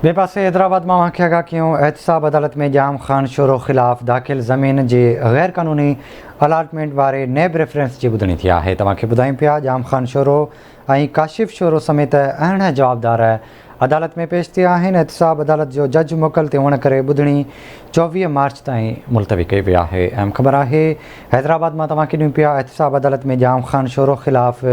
बे पासे हैदराबाद में आख्या गा क्यों एहतसाब अदालत में जाम खान शोरो खिलाफ दाखिल ज़मीन जे गैर कानूनी अलाटमेंट वारे नैब रेफरेंस जी ॿुधणी थी है। तव्हांखे ॿुधायूं पिया जाम खान शोरो ऐं काशिफ शोरो समेत अरिड़हं जवाबदार अदालत में पेश थिया आहिनि। एहतसाब अदालत जो जज मोकल ते हुअण करे ॿुधणी 24 मार्च ताईं मुलतवी कई वई आहे। अहम ख़बर आहे हैदराबाद में तव्हांखे ॾियूं पिया एहतसाब अदालत में जाम खान शोरो खिलाफ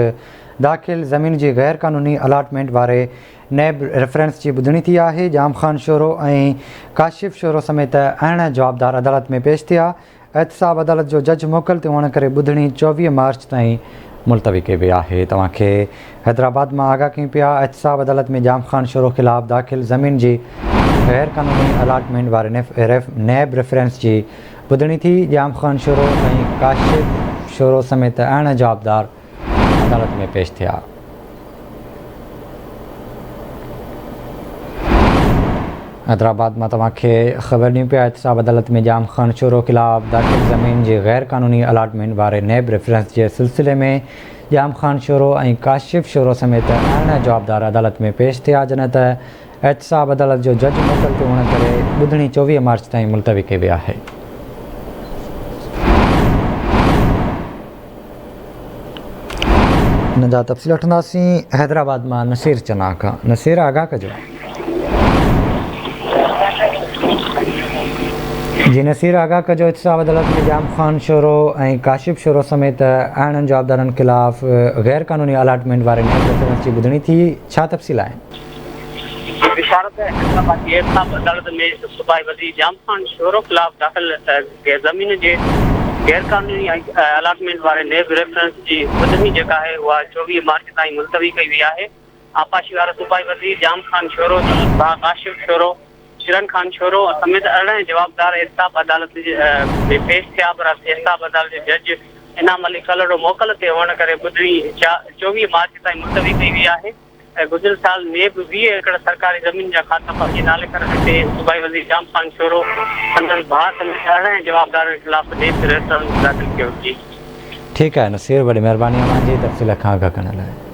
दाखिल ज़मीन जी गैर कानूनी अलाटमेंट वारे नैब रेफरेंस जी ॿुधणी थी आहे। जाम खान शोरो ऐं काशिफ शोरो समेत अरिड़हं जवाबदार अदालत में पेश थिया। एहतसाब अदालत जो जज मोकल ते हुअण करे ॿुधणी 24 मार्च ताईं मुलतवी कई वई आहे। तव्हांखे हैदराबाद में आगाह कयूं पिया एहतसाब अदालत में जाम खान शोरो खिलाफ दाखिल ज़मीन जी गैर कानूनी अलाटमेंट वारे नैब रेफरेंस जी ॿुधणी थी। जाम खान शोरो ऐं काशिफ शोरो समेत अरिड़हं जवाबदार अदालत में पेश थिया। हैदराबाद में तव्हांखे ख़बर ॾियूं पिया एहतसाब अदालत में जाम खान शोरो खिलाफ दाखिल ज़मीन जी गैर कानूनी अलाटमेंट वारे नैब रेफरेंस जे सिलसिले में जाम खान शोरो ऐं काशिफ शोरो समेत अरिड़हं जवाबदार अदालत में पेश थिया। जॾहिं त एहतसाब अदालत जो जज मोकल ते हुअण करे ॿुधणी 24 मार्च ताईं मुलतवी कई वई आहे। इन जा तफ़सील वठंदासीं हैदराबाद में नसीर चना खां। नसीर आगाह कजो। जी नसीर आगाह कजो। एहतसाब अदालत में जाम खान शोरो ऐं काशिफ शोरो समेत अरिड़हं जवाबदारनि खिलाफ़ गैर कानूनी अलाटमेंट वारे नैब रेफरेंस जी ॿुधणी थी, छा तफ़सील आहिनि? हैदराबाद की एहतसाब अदालत में सूबाई वज़ीर जाम खान शोरो खिलाफ दाखिल ज़मीन जे गैर कानूनी अलाटमेंट वारे नैब रेफरेंस जी ॿुधणी जेका है वह 24 मार्च ताईं मुलतवी कई वई आहे। आपाशी वारा सूबाई वज़ीर जाम खान शोरो काशिफ शोरो शिरन खान शोरो समेत अरिड़हं जवाबदार एहतसाब अदालत में पेश थिया। पर एहतसाब अदालत जे जज इनाम अली कलड़ो मोकल ते हुअण करे ॿुधणी 24 मार्च ताईं मुलतवी कई वई आहे। गुज़िरियल साल नेब 20 एकड़ सरकारी ज़मीन जा खाता पंहिंजे नाले करण ते सूबाई वज़ीर जाम खान शोरो संदन भाउ समेत अरिड़हं जवाबदारनि के खिलाफ नैब रेफरेंस दाख़िल कयो। जी ठीक है नसीर, बड़ी मेहरबानी तफ़सील खां आगाह करण लाइ।